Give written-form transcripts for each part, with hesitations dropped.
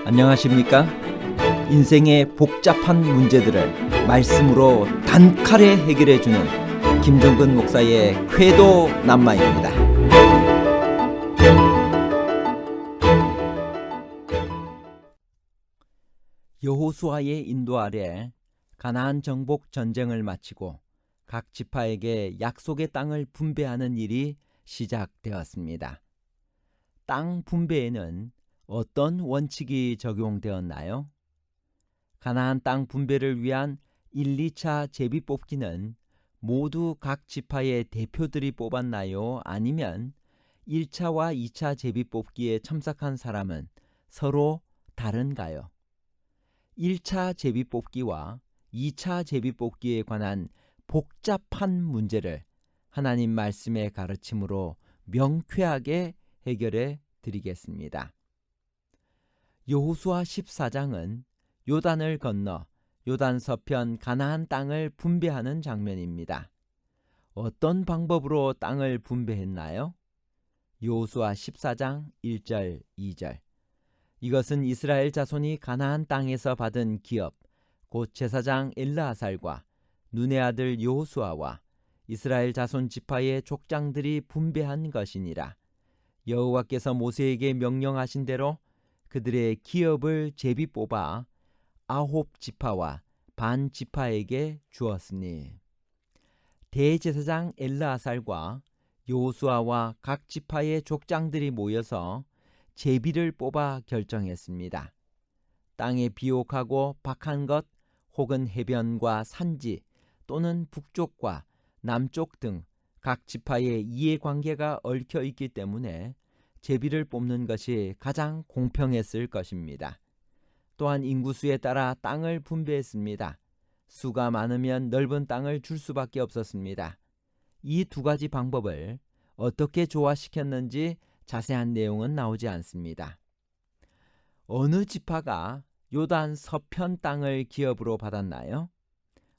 안녕하십니까? 인생의 복잡한 문제들을 말씀으로 단칼에 해결해주는 김종근 목사의 쾌도 남마입니다. 여호수아의 인도 아래 가나안 정복 전쟁을 마치고 각 지파에게 약속의 땅을 분배하는 일이 시작되었습니다. 땅 분배에는 어떤 원칙이 적용되었나요? 가나안 땅 분배를 위한 1, 2차 제비 뽑기는 모두 각 지파의 대표들이 뽑았나요? 아니면 1차와 2차 제비 뽑기에 참석한 사람은 서로 다른가요? 1차 제비 뽑기와 2차 제비 뽑기에 관한 복잡한 문제를 하나님 말씀의 가르침으로 명쾌하게 해결해 드리겠습니다. 여호수아 14장은 요단을 건너 요단 서편 가나안 땅을 분배하는 장면입니다. 어떤 방법으로 땅을 분배했나요? 여호수아 14장 1절 2절. 이것은 이스라엘 자손이 가나안 땅에서 받은 기업 곧 제사장 엘르아살과 눈의 아들 여호수아와 이스라엘 자손 지파의 족장들이 분배한 것이니라. 여호와께서 모세에게 명령하신 대로 그들의 기업을 제비 뽑아 9지파와 반 지파에게 주었으니 대제사장 엘르아살과 여호수아와 각 지파의 족장들이 모여서 제비를 뽑아 결정했습니다. 땅에 비옥하고 박한 것 혹은 해변과 산지 또는 북쪽과 남쪽 등 각 지파의 이해관계가 얽혀 있기 때문에 제비를 뽑는 것이 가장 공평했을 것입니다. 또한 인구수에 따라 땅을 분배했습니다. 수가 많으면 넓은 땅을 줄 수밖에 없었습니다. 이 두 가지 방법을 어떻게 조화시켰는지 자세한 내용은 나오지 않습니다. 어느 지파가 요단 서편 땅을 기업으로 받았나요?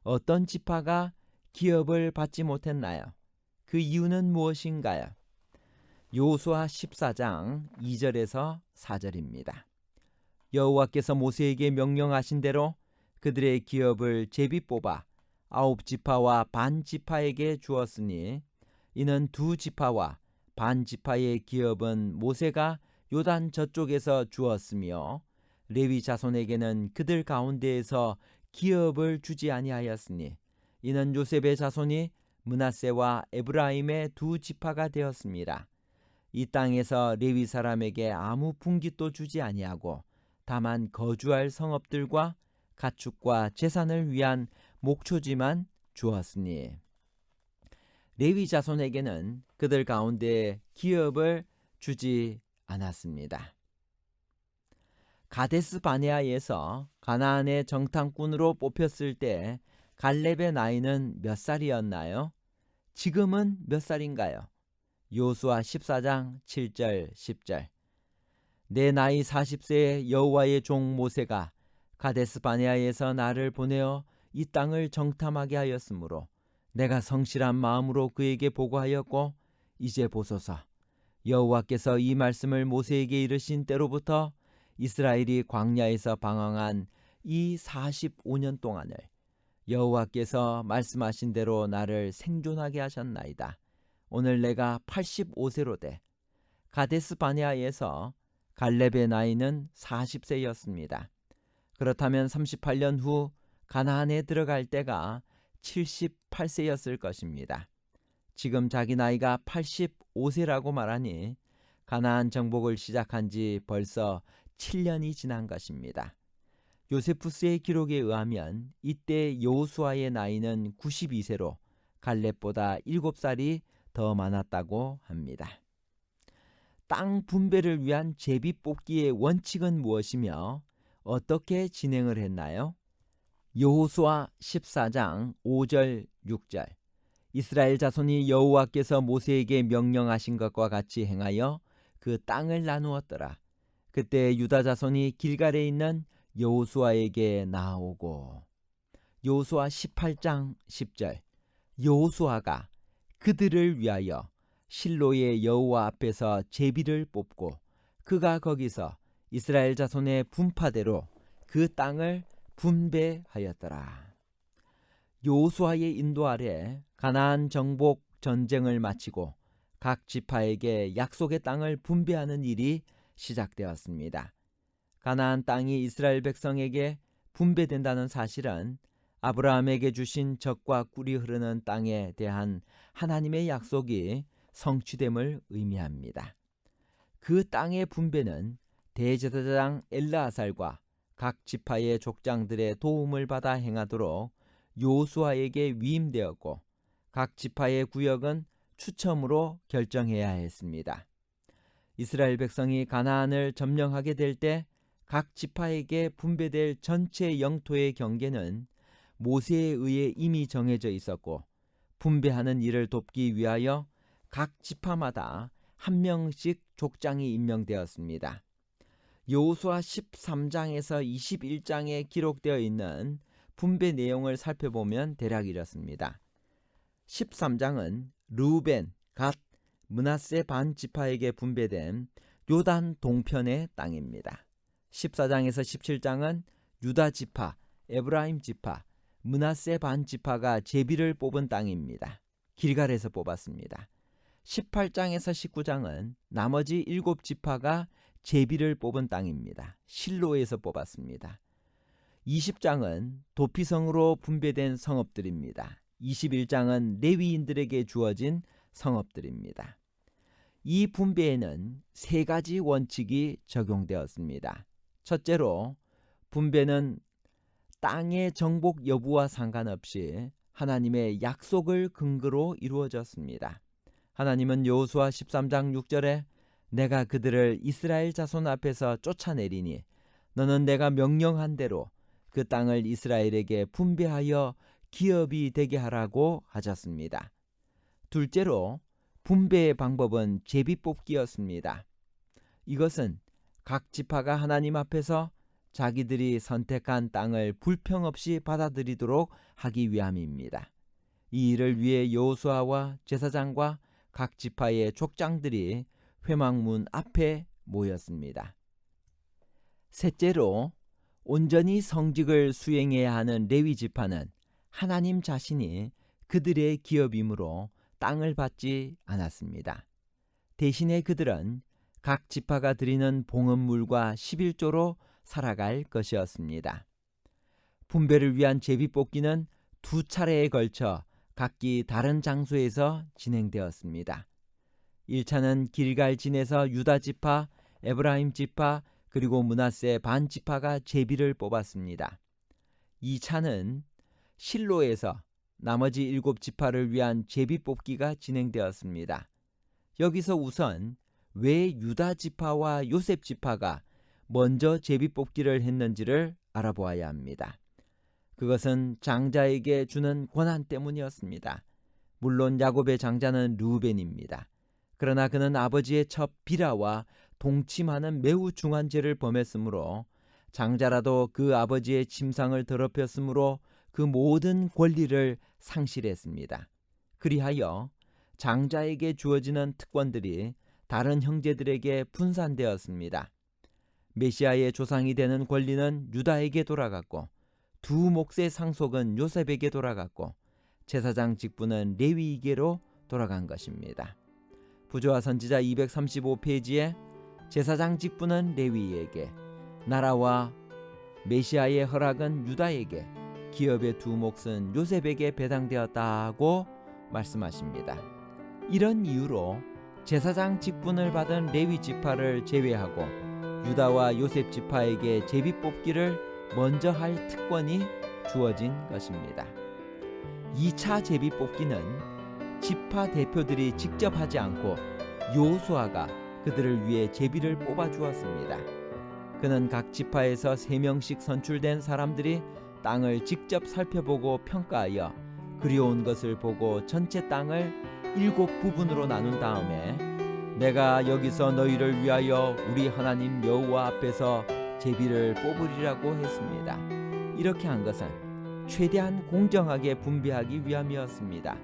어떤 지파가 기업을 받지 못했나요? 그 이유는 무엇인가요? 여호수아 14장 2절에서 4절입니다. 여호와께서 모세에게 명령하신 대로 그들의 기업을 제비 뽑아 9지파와 반 지파에게 주었으니 이는 2지파와 반 지파의 기업은 모세가 요단 저쪽에서 주었으며 레위 자손에게는 그들 가운데에서 기업을 주지 아니하였으니 이는 요셉의 자손이 므낫세와 에브라임의 2지파가 되었습니다. 이 땅에서 레위 사람에게 아무 분깃도 주지 아니하고 다만 거주할 성읍들과 가축과 재산을 위한 목초지만 주었으니 레위 자손에게는 그들 가운데 기업을 주지 않았습니다. 가데스 바네아에서 가나안의 정탐꾼으로 뽑혔을 때 갈렙의 나이는 몇 살이었나요? 지금은 몇 살인가요? 여호수아 14장 7절 10절. 내 나이 40세에 여호와의 종 모세가 가데스 바네아에서 나를 보내어 이 땅을 정탐하게 하였으므로 내가 성실한 마음으로 그에게 보고하였고 이제 보소서 여호와께서 이 말씀을 모세에게 이르신 때로부터 이스라엘이 광야에서 방황한 이 45년 동안을 여호와께서 말씀하신 대로 나를 생존하게 하셨나이다. 오늘 내가 85세로 돼 가데스 바네아에서 갈렙의 나이는 40세였습니다. 그렇다면 38년 후 가나안에 들어갈 때가 78세였을 것입니다. 지금 자기 나이가 85세라고 말하니 가나안 정복을 시작한 지 벌써 7년이 지난 것입니다. 요세푸스의 기록에 의하면 이때 여호수아의 나이는 92세로 갈렙보다 7살이 더 많았다고 합니다. 땅 분배를 위한 제비 뽑기의 원칙은 무엇이며 어떻게 진행을 했나요? 여호수아 14장 5절 6절. 이스라엘 자손이 여호와께서 모세에게 명령하신 것과 같이 행하여 그 땅을 나누었더라. 그때 유다 자손이 길갈에 있는 여호수아에게 나아오고. 여호수아 18장 10절. 여호수아가 그들을 위하여 실로의 여호와 앞에서 제비를 뽑고 그가 거기서 이스라엘 자손의 분파대로 그 땅을 분배하였더라. 여호수아의 인도 아래 가나안 정복 전쟁을 마치고 각 지파에게 약속의 땅을 분배하는 일이 시작되었습니다. 가나안 땅이 이스라엘 백성에게 분배된다는 사실은 아브라함에게 주신 젖과 꿀이 흐르는 땅에 대한 하나님의 약속이 성취됨을 의미합니다. 그 땅의 분배는 대제사장 엘르아살과 각 지파의 족장들의 도움을 받아 행하도록 여호수아에게 위임되었고 각 지파의 구역은 추첨으로 결정해야 했습니다. 이스라엘 백성이 가나안을 점령하게 될 때 각 지파에게 분배될 전체 영토의 경계는 모세에 의해 이미 정해져 있었고 분배하는 일을 돕기 위하여 각 지파마다 한 명씩 족장이 임명되었습니다. 여호수아 13장에서 21장에 기록되어 있는 분배 내용을 살펴보면 대략 이렇습니다. 13장은 르우벤, 갓, 므낫세 반 지파에게 분배된 요단 동편의 땅입니다. 14장에서 17장은 유다 지파, 에브라임 지파, 므낫세 반 지파가 제비를 뽑은 땅입니다. 길갈에서 뽑았습니다. 18장에서 19장은 나머지 7지파가 제비를 뽑은 땅입니다. 실로에서 뽑았습니다. 20장은 도피성으로 분배된 성읍들입니다. 21장은 레위인들에게 주어진 성읍들입니다. 이 분배에는 세 가지 원칙이 적용되었습니다. 첫째로 분배는 땅의 정복 여부와 상관없이 하나님의 약속을 근거로 이루어졌습니다. 하나님은 여호수아 13장 6절에 내가 그들을 이스라엘 자손 앞에서 쫓아내리니 너는 내가 명령한 대로 그 땅을 이스라엘에게 분배하여 기업이 되게 하라고 하셨습니다. 둘째로 분배의 방법은 제비뽑기였습니다. 이것은 각 지파가 하나님 앞에서 자기들이 선택한 땅을 불평 없이 받아들이도록 하기 위함입니다. 이 일을 위해 여호수아와 제사장과 각 지파의 족장들이 회막문 앞에 모였습니다. 셋째로 온전히 성직을 수행해야 하는 레위 지파는 하나님 자신이 그들의 기업이므로 땅을 받지 않았습니다. 대신에 그들은 각 지파가 드리는 봉헌물과 11조로 살아갈 것이었습니다. 분배를 위한 제비뽑기는 두 차례에 걸쳐 각기 다른 장소에서 진행되었습니다. 1차는 길갈 진에서 유다 지파, 에브라임 지파, 그리고 므낫세 반 지파가 제비를 뽑았습니다. 2차는 실로에서 나머지 7지파를 위한 제비뽑기가 진행되었습니다. 여기서 우선 왜 유다 지파와 요셉 지파가 먼저 제비뽑기를 했는지를 알아보아야 합니다. 그것은 장자에게 주는 권한 때문이었습니다. 물론 야곱의 장자는 르우벤입니다. 그러나 그는 아버지의 첩 비라와 동침하는 매우 중한 죄를 범했으므로 장자라도 그 아버지의 침상을 더럽혔으므로 그 모든 권리를 상실했습니다. 그리하여 장자에게 주어지는 특권들이 다른 형제들에게 분산되었습니다. 메시아의 조상이 되는 권리는 유다에게 돌아갔고 두 몫의 상속은 요셉에게 돌아갔고 제사장 직분은 레위에게로 돌아간 것입니다. 부조와 선지자 235페이지에 제사장 직분은 레위에게, 나라와 메시아의 허락은 유다에게, 기업의 두 몫은 요셉에게 배당되었다고 말씀하십니다. 이런 이유로 제사장 직분을 받은 레위 지파를 제외하고 유다와 요셉 지파에게 제비뽑기를 먼저 할 특권이 주어진 것입니다. 2차 제비뽑기는 지파 대표들이 직접 하지 않고 여호수아가 그들을 위해 제비를 뽑아 주었습니다. 그는 각 지파에서 3명씩 선출된 사람들이 땅을 직접 살펴보고 평가하여 그리운 것을 보고 전체 땅을 7부분으로 나눈 다음에 내가 여기서 너희를 위하여 우리 하나님 여호와 앞에서 제비를 뽑으리라고 했습니다. 이렇게 한 것은 최대한 공정하게 분배하기 위함이었습니다.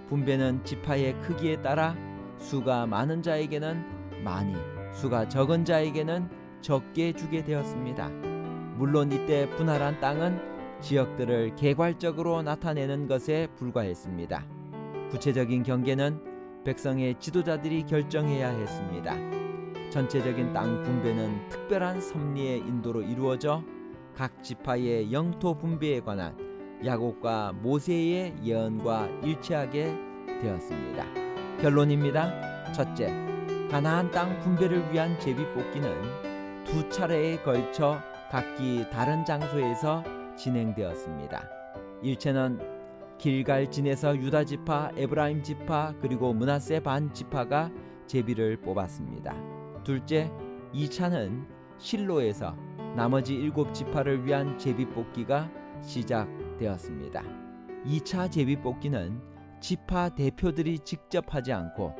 분배는 지파의 크기에 따라 수가 많은 자에게는 많이, 수가 적은 자에게는 적게 주게 되었습니다. 물론 이때 분할한 땅은 지역들을 개괄적으로 나타내는 것에 불과했습니다. 구체적인 경계는 백성의 지도자들이 결정해야 했습니다. 전체적인 땅 분배는 특별한 섭리의 인도로 이루어져 각 지파의 영토 분배에 관한 야곱과 모세의 예언과 일치하게 되었습니다. 결론입니다. 첫째, 가나안 땅 분배를 위한 제비뽑기는 두 차례에 걸쳐 각기 다른 장소에서 진행되었습니다. 일체는 길갈진에서 유다 지파, 에브라임 지파 그리고 므낫세 반 지파가 제비를 뽑았습니다. 둘째, 2차는 실로에서 나머지 7 지파를 위한 제비뽑기가 시작되었습니다. 2차 제비뽑기는 지파 대표들이 직접 하지 않고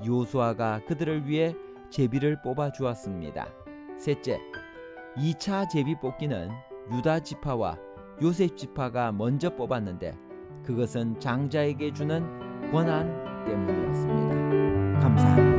요수아가 그들을 위해 제비를 뽑아 주었습니다. 셋째, 2차 제비뽑기는 유다 지파와 요셉 지파가 먼저 뽑았는데 그것은 장자에게 주는 권한 때문이었습니다. 감사합니다.